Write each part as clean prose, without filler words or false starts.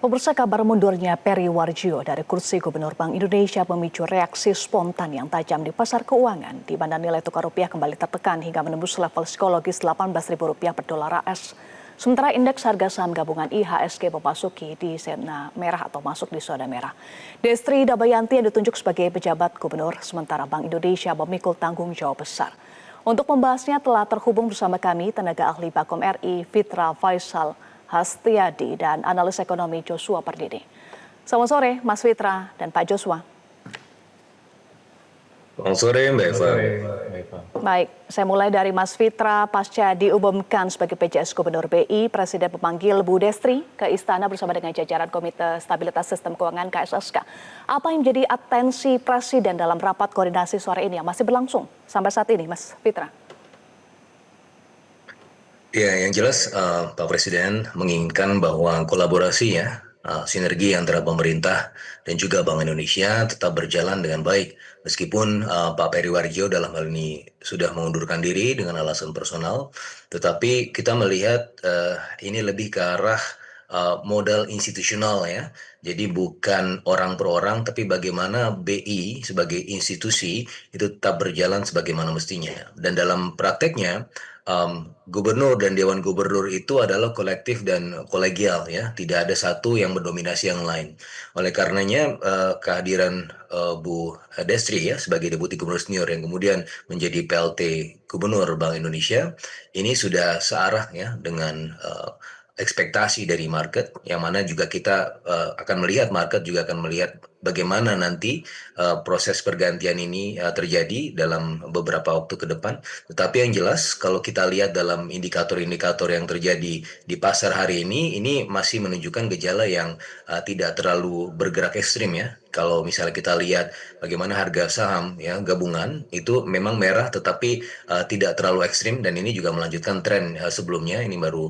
Pemirsa, kabar mundurnya Peri Warjio dari kursi Gubernur Bank Indonesia memicu reaksi spontan yang tajam di pasar keuangan, di mana nilai tukar rupiah kembali tertekan hingga menembus level psikologis Rp18.000 per dolar AS. Sementara indeks harga saham gabungan IHSG memasuki di zona merah atau masuk di zona merah. Destri Dabayanti yang ditunjuk sebagai pejabat gubernur, sementara Bank Indonesia memikul tanggung jawab besar. Untuk membahasnya telah terhubung bersama kami tenaga ahli Bakom RI Fitra Faisal Hastiadi dan analis ekonomi Joshua Pardede. Selamat sore Mas Fitra dan Pak Joshua. Selamat sore Mbak Eva. Baik, saya mulai dari Mas Fitra. Pasca diumumkan sebagai PJS Gubernur BI, Presiden memanggil Bu Destri ke Istana bersama dengan jajaran Komite Stabilitas Sistem Keuangan KSSK. Apa yang menjadi atensi Presiden dalam rapat koordinasi sore ini yang masih berlangsung sampai saat ini, Mas Fitra? Ya, yang jelas Pak Presiden menginginkan bahwa kolaborasi sinergi antara pemerintah dan juga Bank Indonesia tetap berjalan dengan baik. Meskipun Pak Peri Warjio dalam hal ini sudah mengundurkan diri dengan alasan personal, tetapi kita melihat ini lebih ke arah modal institusional ya. Jadi bukan orang per orang, tapi bagaimana BI sebagai institusi itu tetap berjalan sebagaimana mestinya. Dan dalam prakteknya, gubernur dan dewan gubernur itu adalah kolektif dan kolegial ya, tidak ada satu yang mendominasi yang lain. Oleh karenanya kehadiran Bu Destri ya sebagai deputi gubernur senior yang kemudian menjadi PLT Gubernur Bank Indonesia ini sudah searah ya dengan ekspektasi dari market, yang mana juga kita akan melihat, market juga akan melihat bagaimana nanti proses pergantian ini terjadi dalam beberapa waktu ke depan. Tetapi yang jelas kalau kita lihat dalam indikator-indikator yang terjadi di pasar hari ini masih menunjukkan gejala yang tidak terlalu bergerak ekstrim ya. Kalau misalnya kita lihat bagaimana harga saham ya gabungan itu memang merah tetapi tidak terlalu ekstrim, dan ini juga melanjutkan tren sebelumnya. Ini baru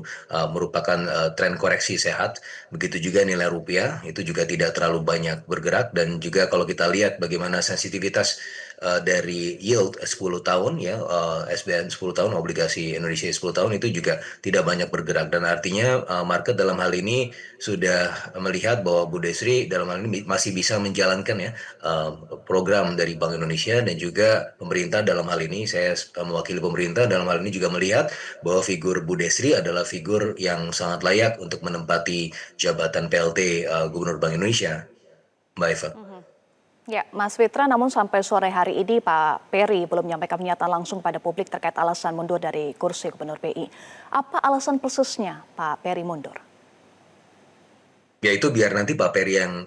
merupakan tren koreksi sehat. Begitu juga nilai rupiah itu juga tidak terlalu banyak bergerak, dan juga kalau kita lihat bagaimana sensitivitas dari yield 10 tahun ya, SBN 10 tahun, obligasi Indonesia 10 tahun itu juga tidak banyak bergerak, dan artinya market dalam hal ini sudah melihat bahwa Bu Desri dalam hal ini masih bisa menjalankan ya program dari Bank Indonesia, dan juga pemerintah dalam hal ini, saya mewakili pemerintah dalam hal ini juga melihat bahwa figur Bu Desri adalah figur yang sangat layak untuk menempati jabatan PLT Gubernur Bank Indonesia, Mbak Eva. Ya, Mas Fitra, namun sampai sore hari ini Pak Peri belum menyampaikan pernyataan langsung pada publik terkait alasan mundur dari kursi Gubernur BI. Apa alasan persisnya Pak Peri mundur? Ya itu biar nanti Pak Peri yang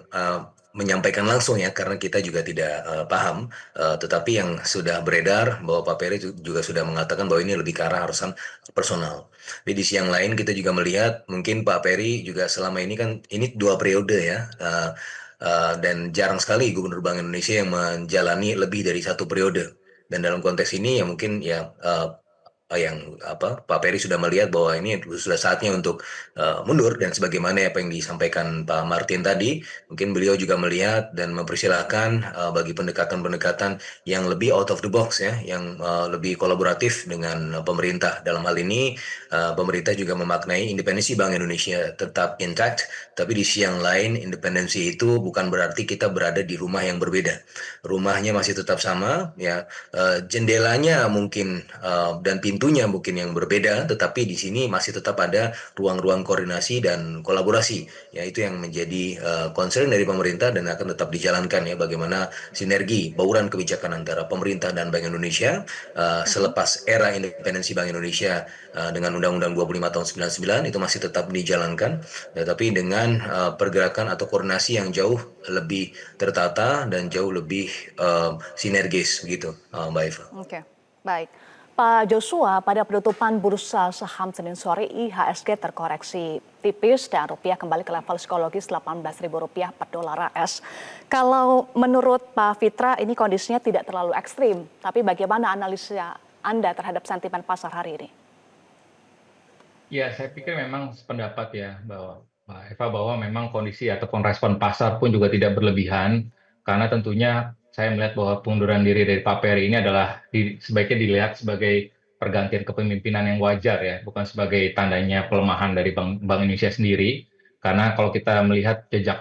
menyampaikan langsung ya, karena kita juga tidak paham. Tetapi yang sudah beredar bahwa Pak Peri juga sudah mengatakan bahwa ini lebih ke arah urusan personal. Di sisi yang lain kita juga melihat mungkin Pak Peri juga selama ini kan ini 2 periode ya. Dan jarang sekali Gubernur Bank Indonesia yang menjalani lebih dari 1 periode. Dan dalam konteks ini ya mungkin ya Pak Peri sudah melihat bahwa ini sudah saatnya untuk mundur, dan sebagaimana apa yang disampaikan Pak Martin tadi, mungkin beliau juga melihat dan mempersilahkan bagi pendekatan-pendekatan yang lebih out of the box ya, yang lebih kolaboratif dengan pemerintah. Dalam hal ini pemerintah juga memaknai independensi Bank Indonesia tetap intact, tapi di sisi yang lain independensi itu bukan berarti kita berada di rumah yang berbeda. Rumahnya masih tetap sama ya, jendelanya mungkin dan pintunya mungkin yang berbeda, tetapi di sini masih tetap ada ruang-ruang koordinasi dan kolaborasi. Ya itu yang menjadi concern dari pemerintah dan akan tetap dijalankan ya, bagaimana sinergi bauran kebijakan antara pemerintah dan Bank Indonesia selepas era independensi Bank Indonesia dengan Undang-Undang 25 tahun 99 itu masih tetap dijalankan, tetapi dengan pergerakan atau koordinasi yang jauh lebih tertata dan jauh lebih sinergis begitu, Mbak Eva. Oke, baik. Pak Joshua, pada penutupan bursa saham Senin sore IHSG terkoreksi tipis dan rupiah kembali ke level psikologis Rp18.000 per dolar AS. Kalau menurut Pak Fitra ini kondisinya tidak terlalu ekstrim, tapi bagaimana analisa Anda terhadap sentimen pasar hari ini? Ya, saya pikir memang sependapat ya bahwa Mbak Eva, bahwa memang kondisi ataupun respon pasar pun juga tidak berlebihan, karena tentunya saya melihat bahwa pengunduran diri dari Pak Peri ini adalah sebaiknya dilihat sebagai pergantian kepemimpinan yang wajar ya, bukan sebagai tandanya pelemahan dari Bank Indonesia sendiri. Karena kalau kita melihat jejak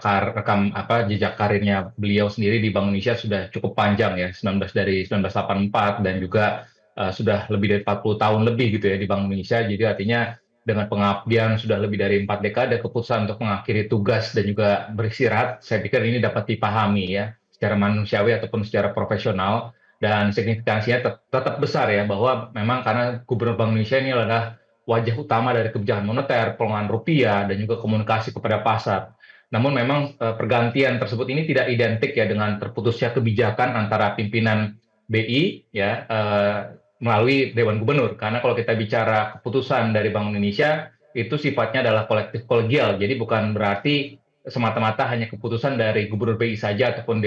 karirnya beliau sendiri di Bank Indonesia sudah cukup panjang ya, 1984 dan juga sudah lebih dari 40 tahun lebih gitu ya di Bank Indonesia. Jadi artinya dengan pengabdian sudah lebih dari 4 dekade, keputusan untuk mengakhiri tugas dan juga beristirahat, saya pikir ini dapat dipahami ya secara manusiawi ataupun secara profesional, dan signifikansinya tetap besar ya, bahwa memang karena Gubernur Bank Indonesia ini adalah wajah utama dari kebijakan moneter, pelemahan rupiah, dan juga komunikasi kepada pasar. Namun memang pergantian tersebut ini tidak identik ya dengan terputusnya kebijakan antara pimpinan BI ya melalui Dewan Gubernur. Karena kalau kita bicara keputusan dari Bank Indonesia itu sifatnya adalah kolektif kolegial. Jadi bukan berarti semata-mata hanya keputusan dari Gubernur BI saja ataupun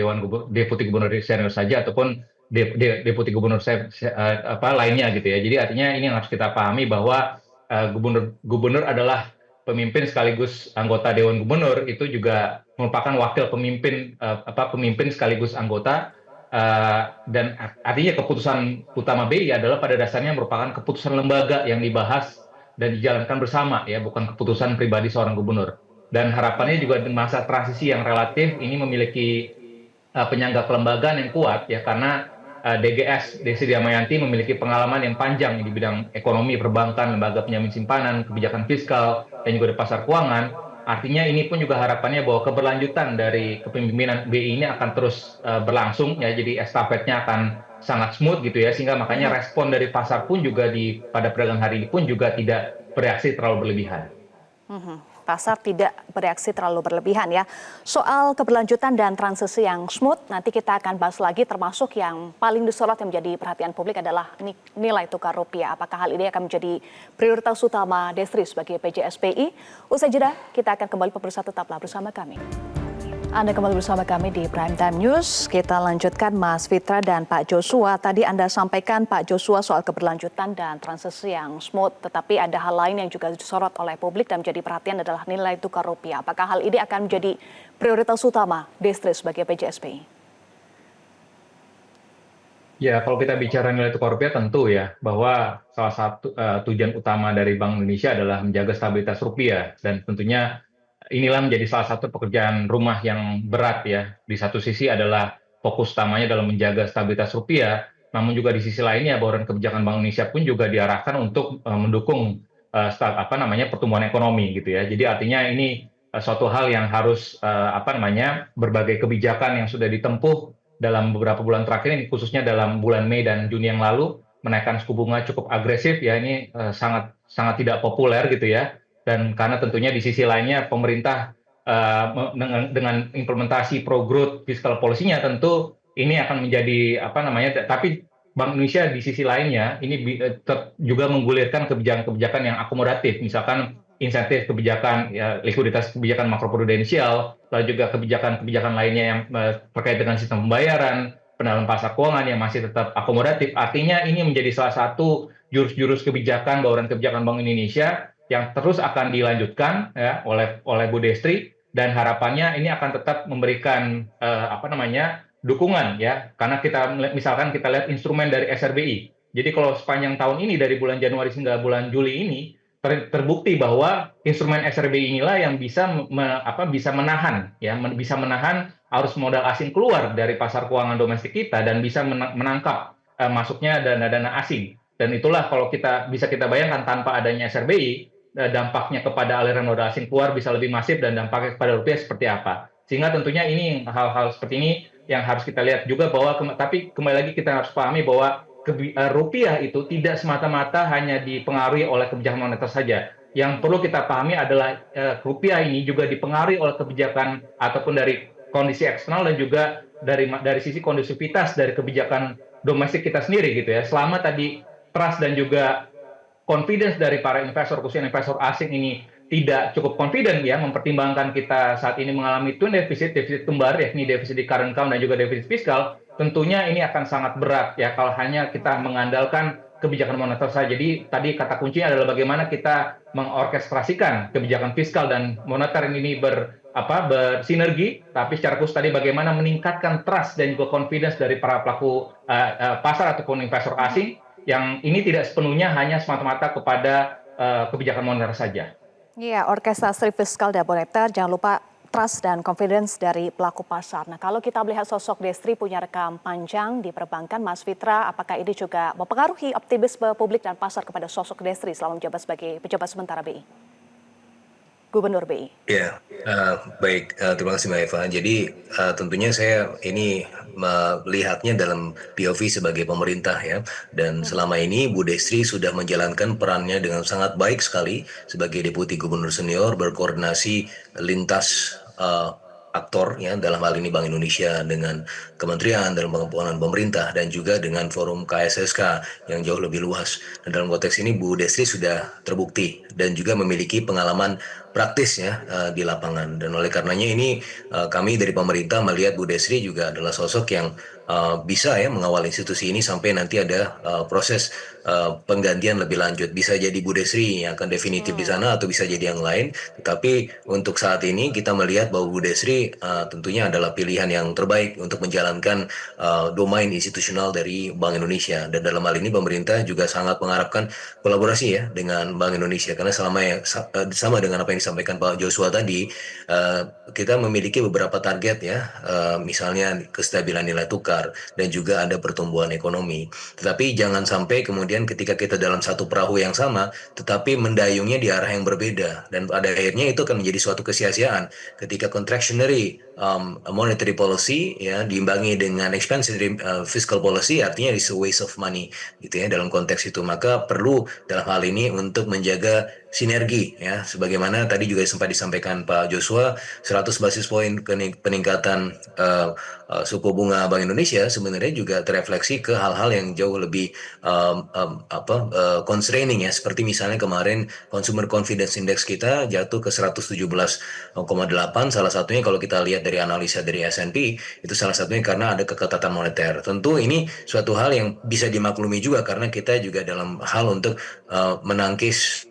Deputi Gubernur Senior saja ataupun Deputi Gubernur lainnya gitu ya. Jadi artinya ini yang harus kita pahami bahwa gubernur adalah pemimpin sekaligus anggota Dewan Gubernur, itu juga merupakan wakil pemimpin sekaligus anggota, dan artinya keputusan utama BI adalah pada dasarnya merupakan keputusan lembaga yang dibahas dan dijalankan bersama ya, bukan keputusan pribadi seorang gubernur. Dan harapannya juga di masa transisi yang relatif ini memiliki penyangga kelembagaan yang kuat ya, karena DGS Desi Damayanti memiliki pengalaman yang panjang di bidang ekonomi, perbankan, lembaga penjamin simpanan, kebijakan fiskal, dan juga di pasar keuangan. Artinya ini pun juga harapannya bahwa keberlanjutan dari kepemimpinan BI ini akan terus berlangsung ya, jadi estafetnya akan sangat smooth gitu ya, sehingga makanya respon dari pasar pun juga pada perdagangan hari ini pun juga tidak bereaksi terlalu berlebihan. Pasar tidak bereaksi terlalu berlebihan ya. Soal keberlanjutan dan transisi yang smooth, nanti kita akan bahas lagi, termasuk yang paling disorot yang menjadi perhatian publik adalah nilai tukar rupiah. Apakah hal ini akan menjadi prioritas utama Destri sebagai PJSPI? Usai jeda, kita akan kembali, pemirsa tetaplah bersama kami. Anda kembali bersama kami di Prime Time News. Kita lanjutkan Mas Fitra dan Pak Joshua. Tadi Anda sampaikan Pak Joshua soal keberlanjutan dan transisi yang smooth, tetapi ada hal lain yang juga disorot oleh publik dan menjadi perhatian adalah nilai tukar rupiah. Apakah hal ini akan menjadi prioritas utama Destri sebagai PJSPI? Ya, kalau kita bicara nilai tukar rupiah tentu ya, bahwa salah satu tujuan utama dari Bank Indonesia adalah menjaga stabilitas rupiah, dan tentunya inilah menjadi salah satu pekerjaan rumah yang berat ya. Di satu sisi adalah fokus utamanya dalam menjaga stabilitas rupiah, namun juga di sisi lainnya bauran kebijakan Bank Indonesia pun juga diarahkan untuk mendukung pertumbuhan ekonomi gitu ya. Jadi artinya ini suatu hal yang harus berbagai kebijakan yang sudah ditempuh dalam beberapa bulan terakhir ini, khususnya dalam bulan Mei dan Juni yang lalu, menaikkan suku bunga cukup agresif ya, ini sangat tidak populer gitu ya. Dan karena tentunya di sisi lainnya pemerintah dengan implementasi pro-growth fiscal policy-nya tentu ini akan menjadi tapi Bank Indonesia di sisi lainnya ini juga menggulirkan kebijakan-kebijakan yang akomodatif, misalkan insentif kebijakan ya, likuiditas kebijakan makroprudensial, lalu juga kebijakan-kebijakan lainnya yang terkait dengan sistem pembayaran, pendalaman pasar keuangan yang masih tetap akomodatif. Artinya ini menjadi salah satu jurus-jurus kebijakan, bauran kebijakan Bank Indonesia yang terus akan dilanjutkan ya, oleh Bu Destri, dan harapannya ini akan tetap memberikan dukungan ya, karena misalkan kita lihat instrumen dari SRBI. Jadi kalau sepanjang tahun ini dari bulan Januari hingga bulan Juli ini terbukti bahwa instrumen SRBI inilah yang bisa menahan arus modal asing keluar dari pasar keuangan domestik kita dan bisa menangkap masuknya dana-dana asing. Dan itulah kalau bisa kita bayangkan tanpa adanya SRBI, dampaknya kepada aliran modal asing keluar bisa lebih masif dan dampaknya kepada rupiah seperti apa. Sehingga tentunya ini hal-hal seperti ini yang harus kita lihat juga, bahwa tapi kembali lagi kita harus pahami bahwa rupiah itu tidak semata-mata hanya dipengaruhi oleh kebijakan moneter saja. Yang perlu kita pahami adalah rupiah ini juga dipengaruhi oleh kebijakan ataupun dari kondisi eksternal dan juga dari sisi kondusivitas dari kebijakan domestik kita sendiri gitu ya. Selama tadi trust dan juga confidence dari para investor, khususnya investor asing ini tidak cukup confident ya, mempertimbangkan kita saat ini mengalami twin defisit kembar, yakni defisit di current account dan juga defisit fiskal, tentunya ini akan sangat berat ya kalau hanya kita mengandalkan kebijakan moneter saja. Jadi tadi kata kuncinya adalah bagaimana kita mengorkestrasikan kebijakan fiskal dan moneter ini bersinergi, tapi secara khusus tadi bagaimana meningkatkan trust dan juga confidence dari para pelaku pasar ataupun investor asing, yang ini tidak sepenuhnya hanya semata-mata kepada kebijakan moneter saja. Iya, orkestrasi fiskal dan moneter, jangan lupa trust dan confidence dari pelaku pasar. Nah, kalau kita melihat sosok Destri punya rekam panjang di perbankan, Mas Fitra, apakah ini juga mempengaruhi optimisme publik dan pasar kepada sosok Destri selama menjabat sebagai pejabat sementara BI, Gubernur BI? Ya, baik. Terima kasih Mbak Eva. Jadi tentunya saya ini melihatnya dalam POV sebagai pemerintah ya. Dan selama ini Bu Destri sudah menjalankan perannya dengan sangat baik sekali sebagai Deputi Gubernur Senior, berkoordinasi lintas aktor ya, dalam hal ini Bank Indonesia dengan kementerian dalam pengembangan pemerintah dan juga dengan forum KSSK yang jauh lebih luas. Dan dalam konteks ini Bu Destri sudah terbukti dan juga memiliki pengalaman praktis ya di lapangan. Dan oleh karenanya ini kami dari pemerintah melihat Bu Desri juga adalah sosok yang bisa ya mengawal institusi ini sampai nanti ada proses penggantian lebih lanjut. Bisa jadi Bu Desri yang akan definitif di sana atau bisa jadi yang lain. Tetapi untuk saat ini kita melihat bahwa Bu Desri tentunya adalah pilihan yang terbaik untuk menjalankan domain institusional dari Bank Indonesia. Dan dalam hal ini pemerintah juga sangat mengharapkan kolaborasi ya dengan Bank Indonesia karena selama yang sama dengan apa yang disampaikan Pak Joshua tadi, kita memiliki beberapa target ya, misalnya kestabilan nilai tukar dan juga ada pertumbuhan ekonomi. Tetapi jangan sampai kemudian ketika kita dalam satu perahu yang sama, tetapi mendayungnya di arah yang berbeda dan pada akhirnya itu akan menjadi suatu kesia-siaan ketika contractionary monetary policy ya diimbangi dengan expansionary fiscal policy, artinya is a waste of money gitu ya dalam konteks itu. Maka perlu dalam hal ini untuk menjaga sinergi ya sebagaimana tadi juga sempat disampaikan Pak Joshua, 100 basis poin peningkatan suku bunga Bank Indonesia sebenarnya juga terefleksi ke hal-hal yang jauh lebih constraining ya, seperti misalnya kemarin consumer confidence index kita jatuh ke 117,8, salah satunya kalau kita lihat dari analisa dari S&P itu salah satunya karena ada keketatan moneter. Tentu ini suatu hal yang bisa dimaklumi juga karena kita juga dalam hal untuk menangkis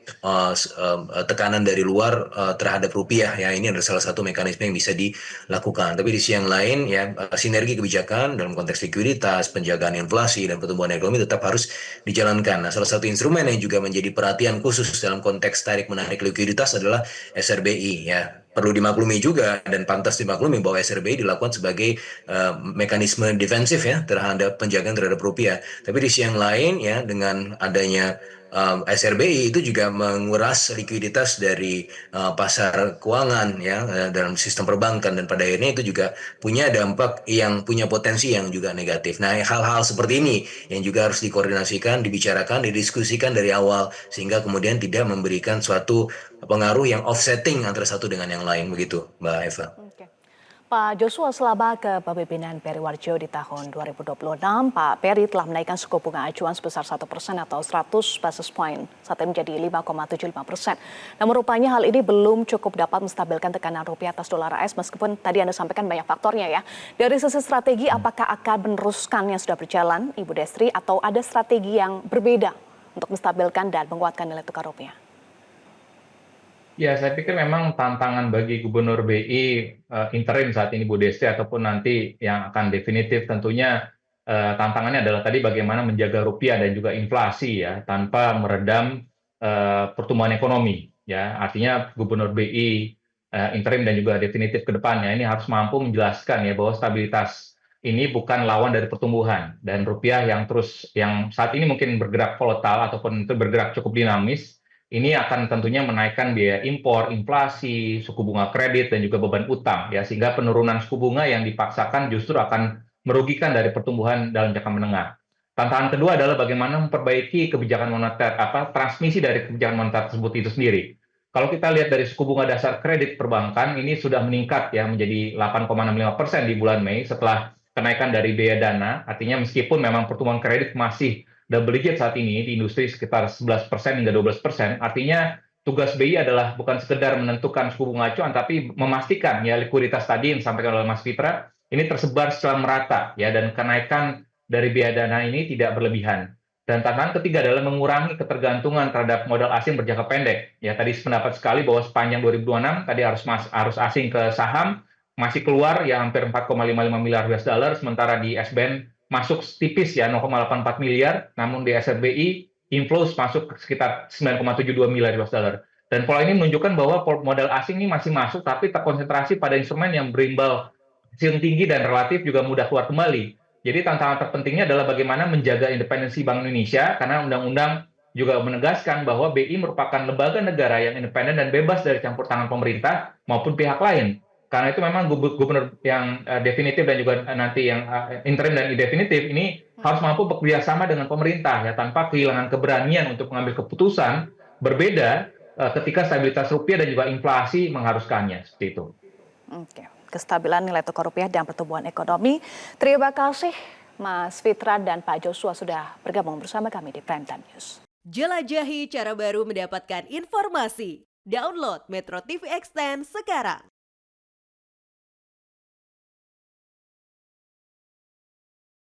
tekanan dari luar terhadap rupiah ya, ini adalah salah satu mekanisme yang bisa dilakukan. Tapi di sisi yang lain ya sinergi kebijakan dalam konteks likuiditas, penjagaan inflasi dan pertumbuhan ekonomi tetap harus dijalankan. Nah, salah satu instrumen yang juga menjadi perhatian khusus dalam konteks tarik menarik likuiditas adalah SRBI ya. Perlu dimaklumi juga dan pantas dimaklumi bahwa SRBI dilakukan sebagai mekanisme defensif ya terhadap penjagaan terhadap rupiah. Tapi di sisi yang lain ya dengan adanya SRBI itu juga menguras likuiditas dari pasar keuangan ya dalam sistem perbankan dan pada akhirnya itu juga punya dampak yang punya potensi yang juga negatif. Nah, hal-hal seperti ini yang juga harus dikoordinasikan, dibicarakan, didiskusikan dari awal sehingga kemudian tidak memberikan suatu pengaruh yang offsetting antara satu dengan yang lain begitu, Mbak Eva. Oke. Pak Joshua, selama kepemimpinan Peri Warjio di tahun 2026, Pak Peri telah menaikkan suku bunga acuan sebesar 1% atau 100 basis point, saat ini menjadi 5,75%. Namun rupanya hal ini belum cukup dapat menstabilkan tekanan rupiah atas dolar AS, meskipun tadi Anda sampaikan banyak faktornya ya. Dari sisi strategi, apakah akan meneruskan yang sudah berjalan, Ibu Destri, atau ada strategi yang berbeda untuk menstabilkan dan menguatkan nilai tukar rupiah? Ya, saya pikir memang tantangan bagi Gubernur BI interim saat ini Bu Destri ataupun nanti yang akan definitif tentunya tantangannya adalah tadi bagaimana menjaga rupiah dan juga inflasi ya tanpa meredam pertumbuhan ekonomi ya. Artinya Gubernur BI interim dan juga definitif ke depannya ini harus mampu menjelaskan ya bahwa stabilitas ini bukan lawan dari pertumbuhan dan rupiah yang saat ini mungkin bergerak volatile ataupun itu bergerak cukup dinamis ini akan tentunya menaikkan biaya impor, inflasi, suku bunga kredit, dan juga beban utang, ya sehingga penurunan suku bunga yang dipaksakan justru akan merugikan dari pertumbuhan dalam jangka menengah. Tantangan kedua adalah bagaimana memperbaiki kebijakan moneter, transmisi dari kebijakan moneter tersebut itu sendiri. Kalau kita lihat dari suku bunga dasar kredit perbankan ini sudah meningkat ya menjadi 8,65% di bulan Mei setelah kenaikan dari biaya dana, artinya meskipun memang pertumbuhan kredit masih double digit saat ini di industri sekitar 11% hingga 12%. Artinya tugas BI adalah bukan sekedar menentukan suku bunga acuan, tapi memastikan ya likuiditas tadi yang disampaikan oleh Mas Fitra ini tersebar secara merata ya dan kenaikan dari biaya dana ini tidak berlebihan. Dan tantangan ketiga adalah mengurangi ketergantungan terhadap modal asing berjangka pendek. Ya tadi sependapat sekali bahwa sepanjang 2026 tadi harus asing ke saham masih keluar ya hampir 4,55 miliar US dollar, sementara di SBN masuk tipis ya 0,84 miliar, namun di SRBI inflows masuk sekitar 9,72 miliar US dollar. Dan pola ini menunjukkan bahwa modal asing ini masih masuk, tapi terkonsentrasi pada instrumen yang berimbal hasil tinggi dan relatif juga mudah keluar kembali. Jadi tantangan terpentingnya adalah bagaimana menjaga independensi Bank Indonesia, karena undang-undang juga menegaskan bahwa BI merupakan lembaga negara yang independen dan bebas dari campur tangan pemerintah maupun pihak lain. Karena itu memang gubernur yang definitif dan juga nanti yang interim dan definitif ini harus mampu bekerja sama dengan pemerintah ya, tanpa kehilangan keberanian untuk mengambil keputusan berbeda ketika stabilitas rupiah dan juga inflasi mengharuskannya, seperti itu. Oke, kestabilan nilai tukar rupiah dan pertumbuhan ekonomi. Terima kasih Mas Fitra dan Pak Joshua sudah bergabung bersama kami di Prime Time News. Jelajahi cara baru mendapatkan informasi. Download Metro TV Extend sekarang.